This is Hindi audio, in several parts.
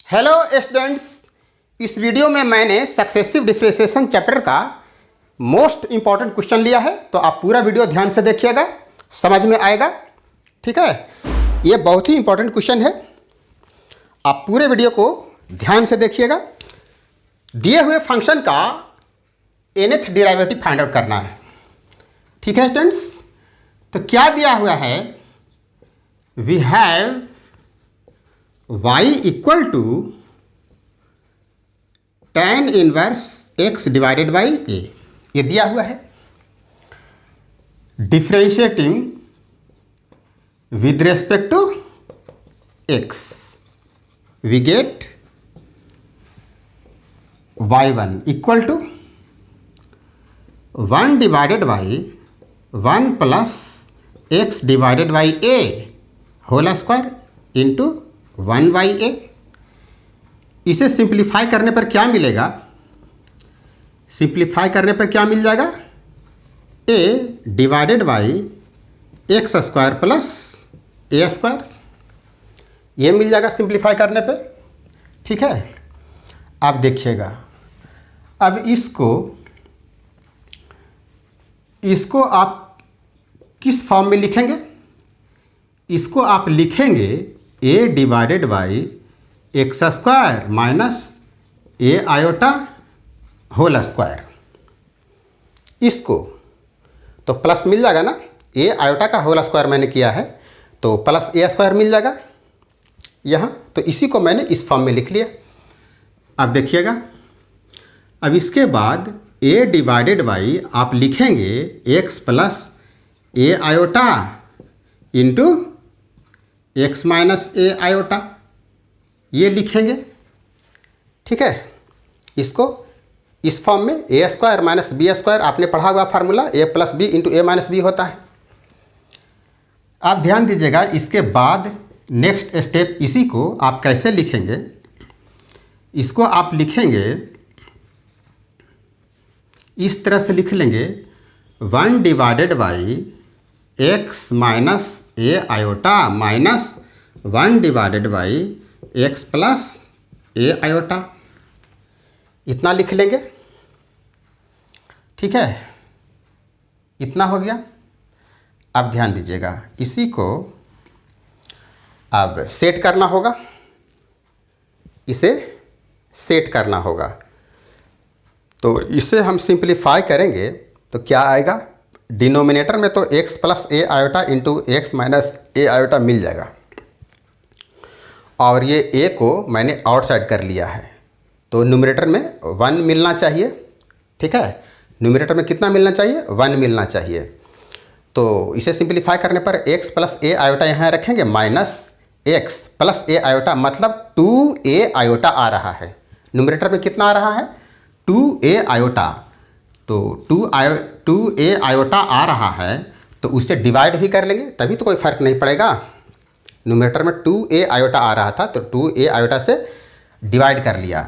हेलो स्टूडेंट्स, इस वीडियो में मैंने सक्सेसिव डिफरेंशिएशन चैप्टर का मोस्ट इम्पॉर्टेंट क्वेश्चन लिया है, तो आप पूरा वीडियो ध्यान से देखिएगा, समझ में आएगा। ठीक है, ये बहुत ही इम्पॉर्टेंट क्वेश्चन है, आप पूरे वीडियो को ध्यान से देखिएगा। दिए हुए फंक्शन का nth डेरिवेटिव फाइंड आउट करना है। ठीक है स्टूडेंट्स, तो क्या दिया हुआ है, we have y equal to tan inverse x divided by a, ये दिया हुआ है। Differentiating with respect to x we get y1 equal to 1 divided by 1 plus x divided by a whole square into 1 by a. इसे सिंप्लीफाई करने पर क्या मिलेगा, सिंप्लीफाई करने पर क्या मिल जाएगा, a divided by X square plus A square, ये मिल जाएगा सिंप्लीफाई करने पे। ठीक है, अब देखिएगा, अब इसको आप किस फॉर्म में लिखेंगे, इसको आप लिखेंगे a divided by X square minus A iota whole square. इसको तो प्लस मिल जाएगा ना, ए आयोटा का होल स्क्वायर मैंने किया है तो प्लस ए स्क्वायर मिल जाएगा यहाँ, तो इसी को मैंने इस फॉर्म में लिख लिया। अब देखिएगा, अब इसके बाद a डिवाइडेड बाई आप लिखेंगे x plus A iota into x minus A iota, ये लिखेंगे। ठीक है, इसको इस फॉर्म में ए स्क्वायर माइनस बी स्क्वायर, आपने पढ़ा हुआ फार्मूला ए प्लस बी इंटू ए माइनस बी होता है। आप ध्यान दीजिएगा, इसके बाद नेक्स्ट स्टेप इसी को आप कैसे लिखेंगे, इसको आप लिखेंगे इस तरह से लिख लेंगे 1 divided by X minus A iota minus 1 divided by X plus A iota, इतना लिख लेंगे। ठीक है, इतना हो गया। अब ध्यान दीजिएगा, इसी को अब सेट करना होगा, इसे सेट करना होगा। तो इसे हम सिंप्लीफाई करेंगे तो क्या आएगा, डिनोमिनेटर में तो x plus A iota into x minus A iota मिल जाएगा, और ये a को मैंने आउटसाइड कर लिया है, तो न्यूमरेटर में 1 मिलना चाहिए। ठीक है, न्यूमरेटर में कितना मिलना चाहिए, 1 मिलना चाहिए। तो इसे सिंप्लीफाई करने पर x प्लस ए आयोटा यहाँ रखेंगे minus x plus A iota, मतलब 2a आयोटा आ रहा है। न्यूमरेटर में कितना आ रहा है, 2a आयोटा, तो 2a आयोटा आ रहा है तो उससे डिवाइड भी कर लेंगे, तभी तो कोई फ़र्क नहीं पड़ेगा। न्यूमरेटर में 2a आयोटा आ रहा था तो 2a आयोटा से डिवाइड कर लिया,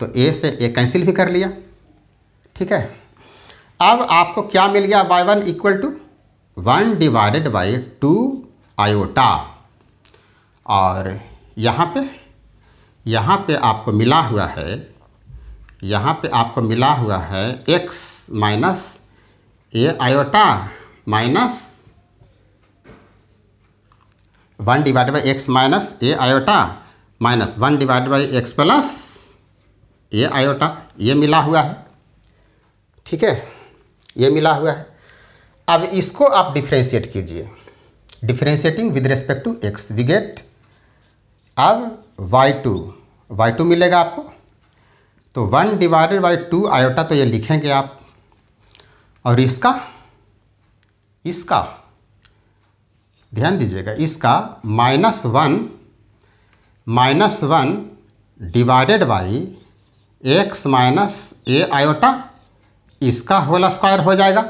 तो a से a कैंसिल भी कर लिया। ठीक है, अब आपको क्या मिल गया, y1 equal to 1 divided by 2 iota, और यहाँ पे आपको मिला हुआ है, यहाँ पे आपको मिला हुआ है x minus A iota minus 1 divided by X minus A iota minus 1 divided by X plus A iota, ये मिला हुआ है। ठीक है, ये मिला हुआ है। अब इसको आप डिफ्रेंशिएट कीजिए, differentiating with respect to x we get, अब y2 मिलेगा आपको, तो 1 डिवाइडेड बाई 2 आयोटा तो ये लिखेंगे आप, और इसका ध्यान दीजिएगा, इसका -1 divided by X minus A iota, इसका होल स्क्वायर हो जाएगा।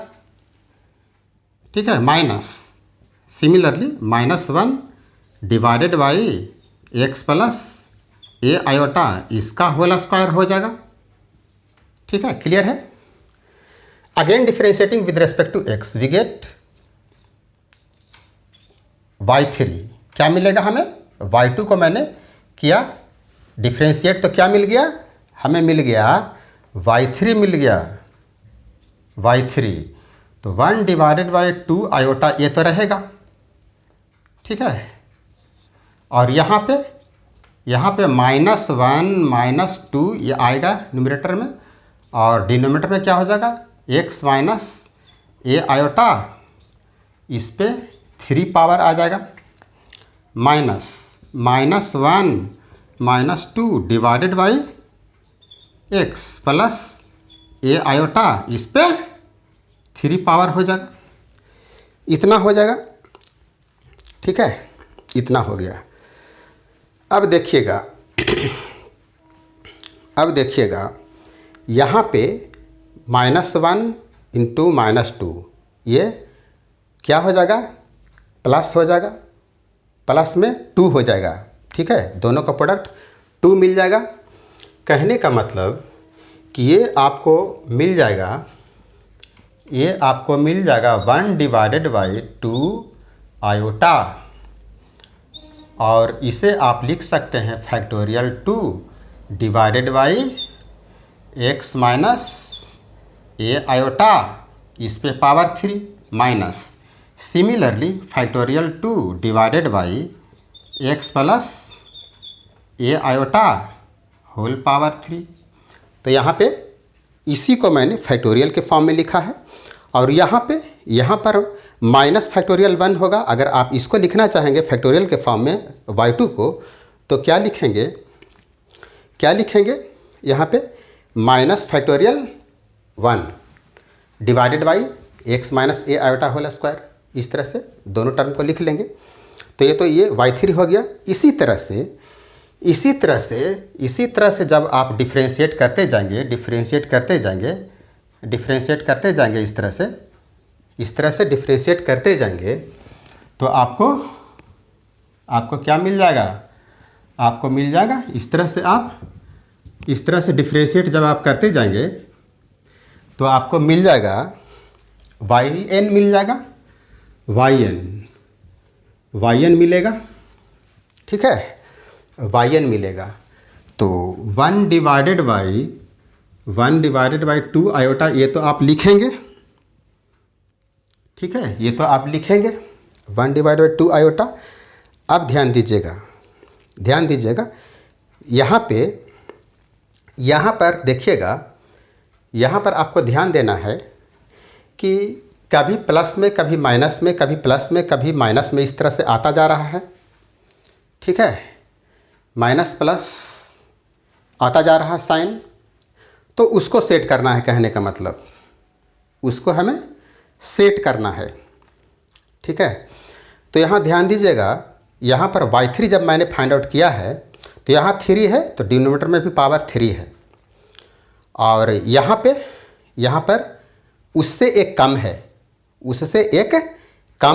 ठीक है, minus similarly -1 divided by X plus A iota, इसका होल स्क्वायर हो जाएगा। ठीक है, क्लियर है। Again differentiating with respect to x we get y3, क्या मिलेगा हमें, y2 को मैंने किया डिफ्रेंशिएट तो क्या मिल गया, हमें मिल गया y3 मिल गया, y3। तो 1/2 आयोटा ये तो रहेगा, ठीक है। और यहाँ पे -1 -2 ये आएगा न्यूमरेटर में, और डिनोमिनेटर में क्या हो जाएगा, x माइनस ए आयोटा, इस पे 3 पावर आ जाएगा, -1 -2 divided by x plus A iota, इस पे 3 पावर हो जाएगा, इतना हो जाएगा, ठीक है, इतना हो गया। अब देखिएगा यहाँ पे -1 इंटू -2 ये क्या हो जाएगा, प्लस हो जाएगा, प्लस में 2 हो जाएगा, ठीक है, दोनों का प्रोडक्ट 2 मिल जाएगा। कहने का मतलब कि ये आपको मिल जाएगा 1/2 आयोटा, और इसे आप लिख सकते हैं factorial 2 divided by x minus A iota, इस पे power 3 minus, similarly factorial 2 divided by x plus A iota whole power 3। तो यहाँ पे इसी को मैंने फैक्टोरियल के फॉर्म में लिखा है, और यहाँ पर माइनस फैक्टोरियल 1 होगा। अगर आप इसको लिखना चाहेंगे फैक्टोरियल के फॉर्म में y2 को, तो क्या लिखेंगे यहाँ पे minus factorial 1 divided by x minus A iota whole square, इस तरह से दोनों टर्म को लिख लेंगे। तो ये y3 हो गया। इसी तरह से जब आप डिफ्रेंशिएट करते जाएंगे इस तरह से डिफ्रेंशिएट करते जाएंगे, तो आपको क्या मिल जाएगा, आपको मिल जाएगा इस तरह से डिफ्रेंशिएट जब आप करते जाएंगे तो आपको मिल जाएगा yn मिल जाएगा, yn मिलेगा, ठीक है, yn मिलेगा। तो 1/2 आयोटा ये तो आप लिखेंगे, ठीक है, ये तो आप लिखेंगे 1/2 आयोटा। अब ध्यान दीजिएगा यहाँ पर देखिएगा, यहाँ पर आपको ध्यान देना है कि कभी प्लस में, कभी माइनस में, कभी प्लस में, कभी माइनस में, इस तरह से आता जा रहा है, ठीक है, माइनस प्लस आता जा रहा है साइन। तो उसको सेट करना है, कहने का मतलब उसको हमें सेट करना है, ठीक है। तो यहाँ ध्यान दीजिएगा, यहाँ पर y3 जब मैंने फाइंड आउट किया है तो यहाँ 3 है, तो डिनोमिनेटर में भी पावर 3 है, और यहाँ पर उससे एक कम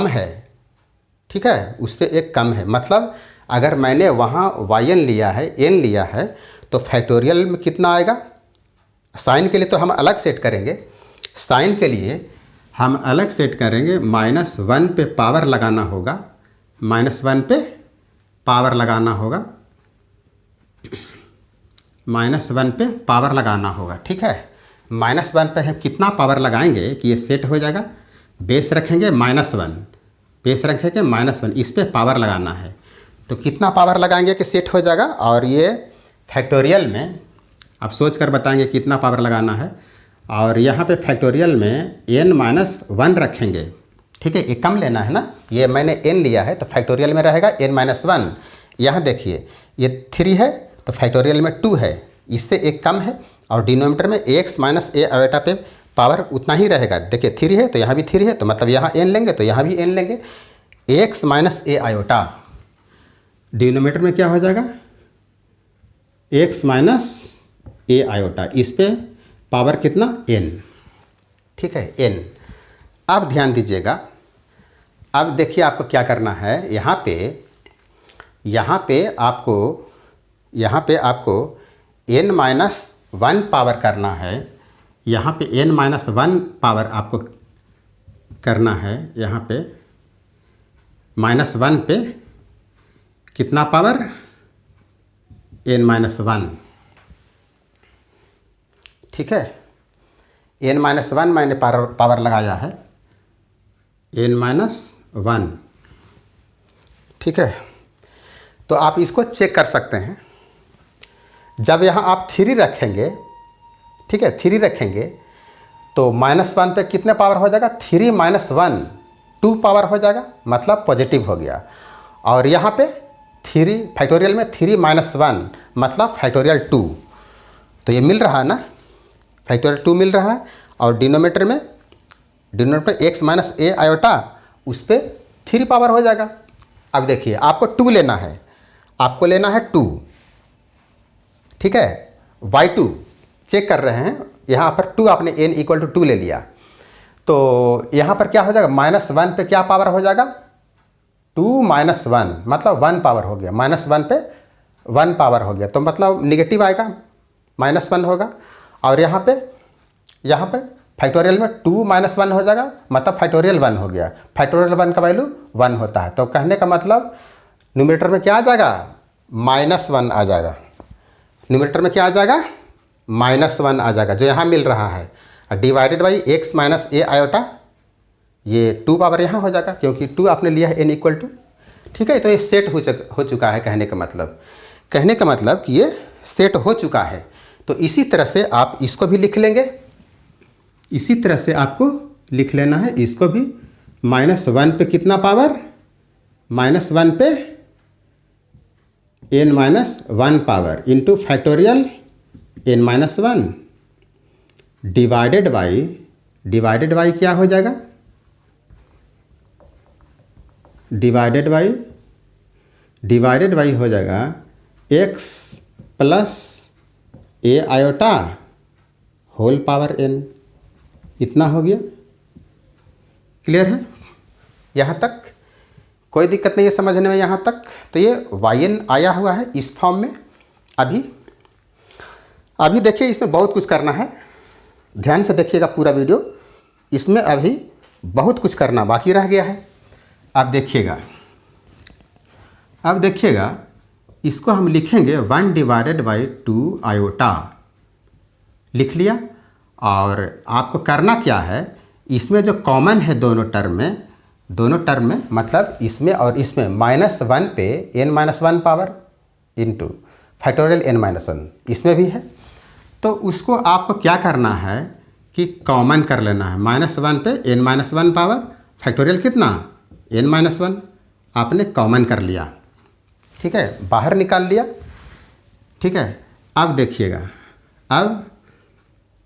है, ठीक है, उससे एक कम है। मतलब अगर मैंने वहाँ yn लिया है, n लिया है, तो फैक्टोरियल में कितना आएगा, साइन के लिए तो हम अलग सेट करेंगे, -1 पे पावर लगाना होगा, -1 पे पावर लगाना होगा, ठीक है। -1 पे हम कितना पावर लगाएंगे कि ये सेट हो जाएगा, बेस रखेंगे -1, इस पे पावर लगाना है। तो कितना पावर लगाएंगे कि सेट हो जाएगा, और ये फैक्टोरियल में आप सोच कर बताएंगे कितना पावर लगाना है। और यहाँ पे फैक्टोरियल में n-1 रखेंगे, ठीक है, ये कम लेना है ना, ये मैंने n लिया है तो फैक्टोरियल में रहेगा n-1। यहाँ देखिए ये 3 है तो फैक्टोरियल में 2 है, इससे एक कम है, और डिनोमिनेटर में x माइनस ए आयोटा पे पावर उतना ही रहेगा। देखिए 3 है तो यहाँ भी 3 है, तो मतलब यहाँ n लेंगे तो यहाँ भी n लेंगे, x minus A iota, denominator में क्या हो जाएगा, x माइनस ए आयोटा, इस पे पावर कितना, n, ठीक है, n। अब ध्यान दीजिएगा, अब देखिए आपको क्या करना है, यहाँ पे आपको n-1 पावर करना है, यहाँ पे n-1 पावर आपको करना है, यहाँ पे -1 पे कितना पावर, n-1, ठीक है। n-1 मैंने पावर लगाया है, n-1, ठीक है। तो आप इसको चेक कर सकते हैं। जब यहाँ आप 3 रखेंगे, ठीक है, 3 रखेंगे तो -1 पे कितने पावर हो जाएगा, 3 - 1 2 पावर हो जाएगा, मतलब पॉजिटिव हो गया। और यहाँ पे 3 फैक्टोरियल में 3 - 1 मतलब फैक्टोरियल 2, तो ये मिल रहा है ना, फैक्टोरियल 2 मिल रहा है। और डिनोमीटर में x - a आयोटा, उस पर 3 पावर हो जाएगा। अब देखिए आपको 2 लेना है, आपको लेना है 2, ठीक है, y2 चेक कर रहे हैं। यहाँ पर 2 आपने n = 2 ले लिया, तो यहाँ पर क्या हो जाएगा, -1 पे क्या पावर हो जाएगा, 2 - 1 मतलब 1 पावर हो गया, -1 पे 1 पावर हो गया, तो मतलब निगेटिव आएगा, -1 होगा। और यहाँ पर फैक्टोरियल में 2 - 1 हो जाएगा, मतलब फैक्टोरियल 1 हो गया। फैक्टोरियल 1 का वैल्यू 1 होता है, तो कहने का मतलब न्यूमरेटर में क्या आ जाएगा, -1 आ जाएगा। न्यूमरेटर में क्या आ जाएगा, -1 आ जाएगा, जो यहाँ मिल रहा है, divided by x - a iota, ये 2 पावर यहाँ हो जाएगा, क्योंकि 2 आपने लिया है n = 2, ठीक है। तो ये सेट हो चुका है, कहने का मतलब कि ये सेट हो चुका है। तो इसी तरह से आप इसको भी लिख लेंगे, इसी तरह से आपको लिख लेना है इसको भी। -1 पे कितना पावर, -1 पे n-1 power into factorial n-1 divided by क्या हो जाएगा, डिवाइडेड बाई हो जाएगा x + a iota whole power n, इतना हो गया। क्लियर है, यहाँ तक कोई दिक्कत नहीं है समझने में यहाँ तक। तो ये yn आया हुआ है इस फॉर्म में। अभी देखिए इसमें बहुत कुछ करना है, ध्यान से देखिएगा पूरा वीडियो, इसमें अभी बहुत कुछ करना बाकी रह गया है। अब देखिएगा इसको हम लिखेंगे 1/2 आयोटा, लिख लिया। और आपको करना क्या है, इसमें जो कॉमन है दोनों टर्म में मतलब इसमें और इसमें -1 पे n-1 power into factorial n-1 इसमें भी है, तो उसको आपको क्या करना है कि कॉमन कर लेना है। -1 पे n-1 पावर फैक्टोरियल कितना, n-1 आपने कॉमन कर लिया, ठीक है, बाहर निकाल लिया, ठीक है। अब देखिएगा,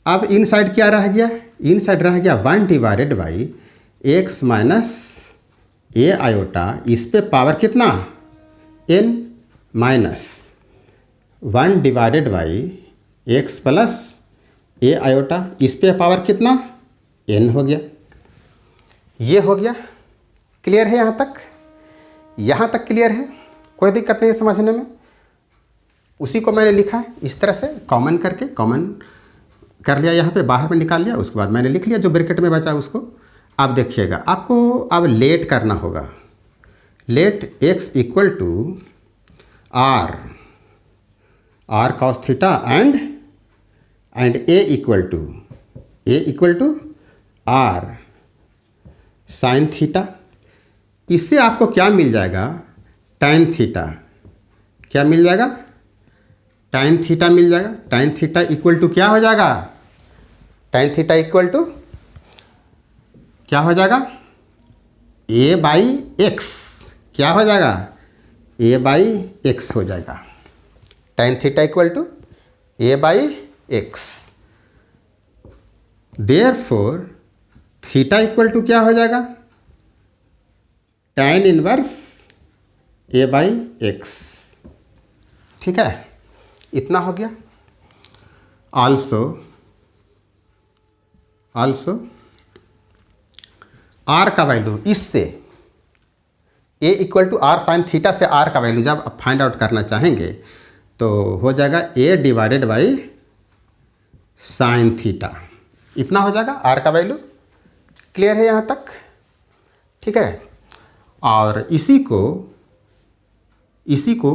अब इन साइड क्या रह गया, इन साइड रह गया 1/x - a आयोटा, इस पे पावर कितना, n - 1/x + a आयोटा, इस पे पावर कितना, n हो गया। ये हो गया। क्लियर है यहाँ तक क्लियर है, कोई दिक्कत नहीं है समझने में। उसी को मैंने लिखा है इस तरह से, कॉमन कर लिया, यहाँ पे बाहर में निकाल लिया, उसके बाद मैंने लिख लिया जो ब्रैकेट में बचा उसको। अब देखिएगा आपको अब लेट करना होगा, let x = r cos theta and a = r sin theta. इससे आपको क्या मिल जाएगा, tan थीटा, क्या मिल जाएगा, tan थीटा मिल जाएगा। tan थीटा = क्या हो जाएगा, tan थीटा = क्या हो जाएगा, a/x, क्या हो जाएगा, a/x हो जाएगा। tan theta = a/x, therefore theta = क्या हो जाएगा, tan इनवर्स a/x, ठीक है, इतना हो गया। आल्सो r का वैल्यू, इससे a = r sin थीटा से r का वैल्यू जब आप फाइंड आउट करना चाहेंगे तो हो जाएगा a/, sin थीटा, इतना हो जाएगा r का वैल्यू। क्लियर है यहाँ तक, ठीक है। और इसी को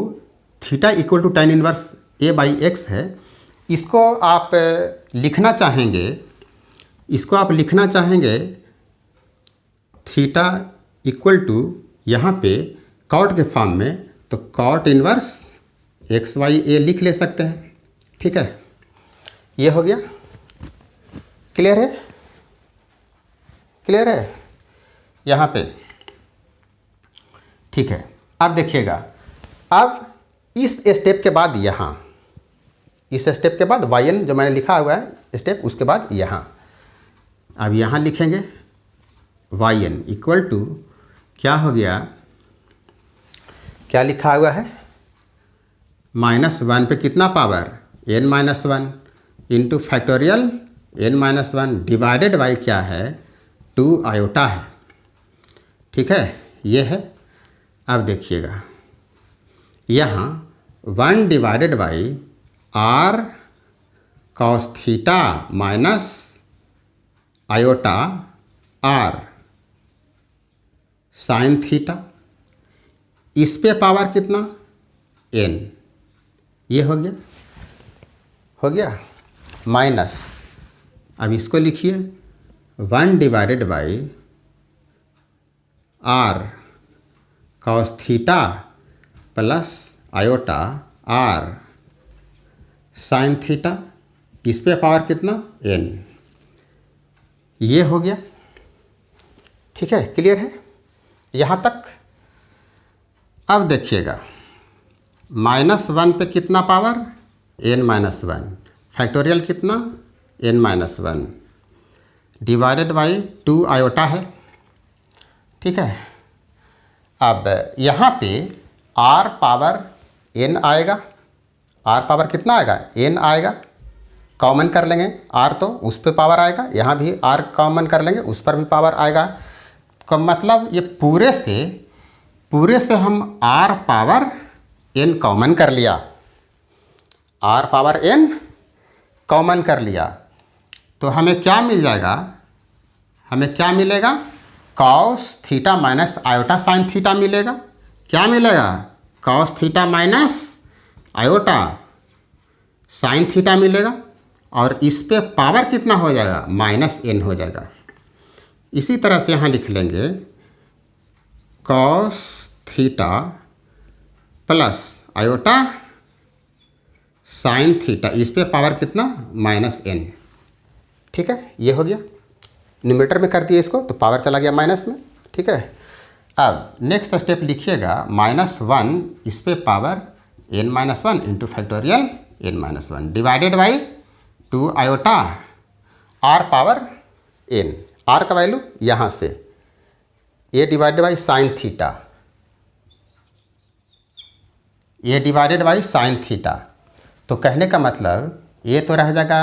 theta equal to tan inverse a by X है, इसको आप लिखना चाहेंगे, थीटा इक्वल टू यहाँ पे कॉट के फॉर्म में, तो कॉट इनवर्स एक्स वाई ए लिख ले सकते हैं। ठीक है, ये हो गया। क्लियर है यहाँ पे। ठीक है, अब देखिएगा, अब इस स्टेप के बाद यहाँ, इस स्टेप के बाद वाई एन जो मैंने लिखा हुआ है स्टेप, उसके बाद यहाँ, अब यहाँ लिखेंगे वाई एन इक्वल टू क्या हो गया, क्या लिखा हुआ है, -1 पे कितना power n-1 into factorial n-1 divided by क्या है 2 आयोटा है। ठीक है, ये है। अब देखिएगा यहाँ 1 divided by r cos theta minus iota r sine theta, इस पे पावर कितना n, ये हो गया माइनस, अब इसको लिखिए 1 divided by r cos theta plus iota r sine theta, इस पे पावर कितना n, ये हो गया। ठीक है, क्लियर है यहाँ तक। अब देखिएगा -1 पे कितना पावर n-1, फैक्टोरियल कितना n-1 डिवाइडेड बाई 2 आयोटा है। ठीक है, अब यहाँ पे r पावर n आएगा, r पावर कितना आएगा n आएगा, कॉमन कर लेंगे r तो उस पे पावर आएगा, यहाँ भी r कॉमन कर लेंगे उस पर भी पावर आएगा। का मतलब ये पूरे से हम r पावर n कॉमन कर लिया, r पावर n कॉमन कर लिया, तो हमें क्या मिल जाएगा, हमें क्या मिलेगा, cos theta minus iota sine theta मिलेगा। क्या मिलेगा, cos theta minus iota sine theta मिलेगा, और इस पे पावर कितना हो जाएगा -n हो जाएगा। इसी तरह से यहाँ लिख लेंगे cos theta plus iota sine theta, इस पे पावर कितना -n। ठीक है, ये हो गया, न्यूमरेटर में कर दिए इसको तो पावर चला गया माइनस में। ठीक है, अब नेक्स्ट स्टेप लिखिएगा -1 इस पे power n-1 into factorial n-1 divided by 2 iota r power n, r का वैल्यू यहाँ से a divided by sine theta, a divided by sine theta, तो कहने का मतलब ये तो रह जाएगा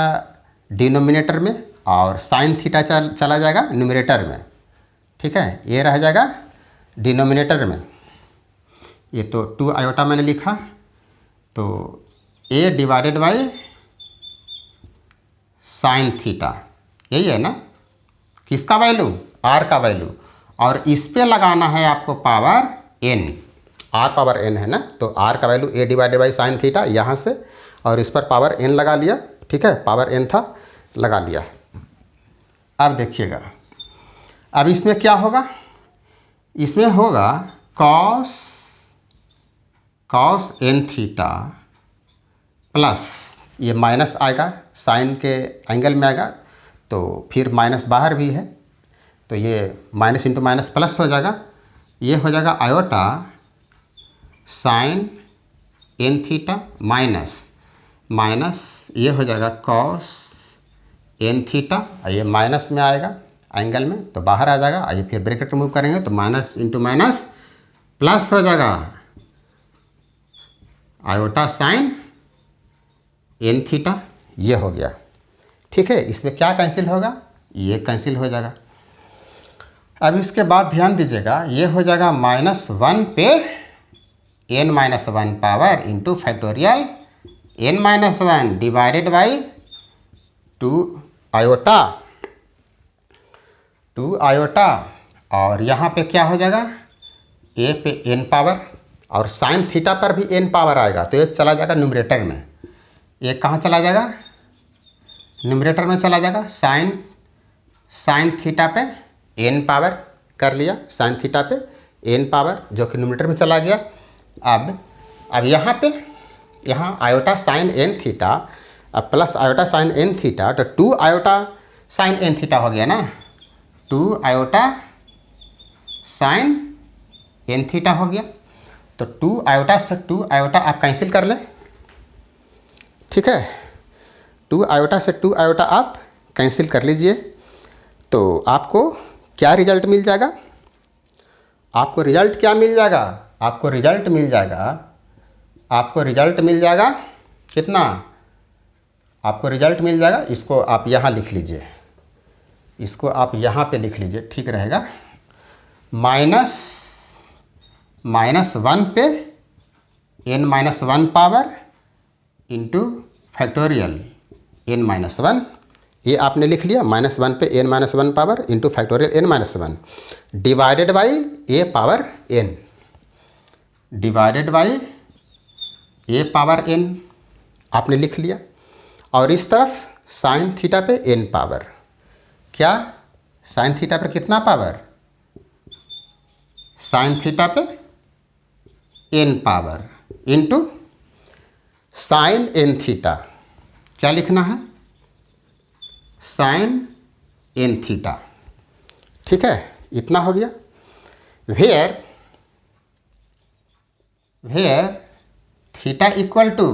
डिनोमिनेटर में और साइन थीटा चला जाएगा न्यूमरेटर में। ठीक है, ये रह जाएगा डिनोमिनेटर में, ये तो 2 आयोटा मैंने लिखा, तो a divided by sine theta, यही है ना, किसका वैल्यू r का वैल्यू, और इस पे लगाना है आपको power n, r power n है ना, तो r का value a divided by sine theta यहाँ से, और इस पर पावर n लगा लिया। ठीक है, पावर n था लगा लिया। अब देखिएगा, अब इसमें क्या होगा, इसमें होगा cos n थीटा प्लस ये माइनस आएगा, साइन के एंगल में आएगा, तो फिर माइनस बाहर भी है, तो ये माइनस इंटू माइनस प्लस हो जाएगा, ये हो जाएगा iota sine n theta minus ये हो जाएगा cos n थीटा, ये माइनस में आएगा एंगल में तो बाहर आ जाएगा, ये फिर ब्रैकेट रिमूव करेंगे तो माइनस इंटू माइनस प्लस हो जाएगा आयोटा साइन n थीटा, ये हो गया। ठीक है, इसमें क्या कैंसिल होगा, ये कैंसिल हो जाएगा। अब इसके बाद ध्यान दीजिएगा, ये हो जाएगा -1 पे n-1 power into factorial n-1 divided by 2 iota, और यहाँ पे क्या हो जाएगा, a पे n पावर और साइन थीटा पर भी n पावर आएगा तो ये चला जाएगा न्यूमरेटर में। ये कहाँ चला जाएगा? न्यूमरेटर में चला जाएगा। साइन थीटा पे n पावर कर लिया, साइन थीटा पे n पावर जो कि न्यूमरेटर में चला गया। अब यहाँ आयोटा साइन n थीटा अब plus iota sine n theta, तो 2 आयोटा साइन n थीटा हो गया ना, 2 आयोटा साइन n थीटा हो गया। तो 2 आयोटा से 2 आयोटा आप कैंसिल कर लें, ठीक है। 2 आयोटा से 2 आयोटा आप कैंसिल कर लीजिए तो आपको क्या रिजल्ट मिल जाएगा? आपको रिजल्ट क्या मिल जाएगा? आपको रिजल्ट मिल जाएगा कितना? आपको रिजल्ट मिल जाएगा, इसको आप यहाँ लिख लीजिए, इसको आप यहाँ पे लिख लीजिए, ठीक रहेगा। -1 पे n-1 power into factorial n-1, ये आपने लिख लिया। -1 पे n-1 power into factorial n-1 divided by a power n, divided by a power n आपने लिख लिया। और इस तरफ साइन थीटा पे n पावर, क्या साइन थीटा पर कितना पावर? साइन थीटा पे n power into sine n theta, क्या लिखना है? साइन n थीटा, ठीक है। इतना हो गया। वेयर थीटा इक्वल टू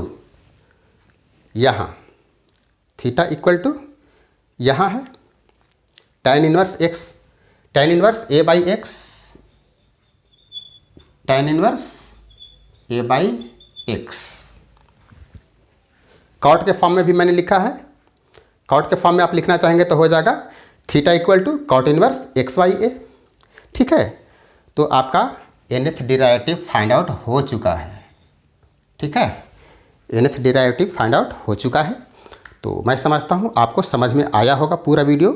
यहाँ, थीटा इक्वल टू यहाँ है tan inverse x, tan inverse a by x, tan inverse a by x। Cot के फॉर्म में भी मैंने लिखा है, कॉट के फॉर्म में आप लिखना चाहेंगे तो हो जाएगा theta equal to cot inverse x by a, ठीक है। तो आपका nth डेरिवेटिव फाइंड आउट हो चुका है, ठीक है। nth डेरिवेटिव फाइंड आउट हो चुका है। तो मैं समझता हूँ आपको समझ में आया होगा पूरा वीडियो।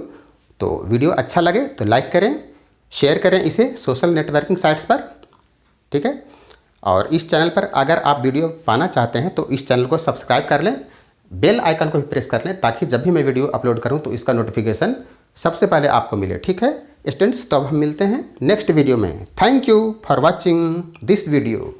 तो वीडियो अच्छा लगे तो लाइक करें, शेयर करें इसे सोशल नेटवर्किंग साइट्स पर, ठीक है। और इस चैनल पर अगर आप वीडियो पाना चाहते हैं तो इस चैनल को सब्सक्राइब कर लें, बेल आइकन को भी प्रेस कर लें ताकि जब भी मैं वीडियो अपलोड करूं तो इसका नोटिफिकेशन सबसे पहले आपको मिले, ठीक है स्टूडेंट्स। तो अब हम मिलते हैं नेक्स्ट वीडियो में। Thank you for watching this video.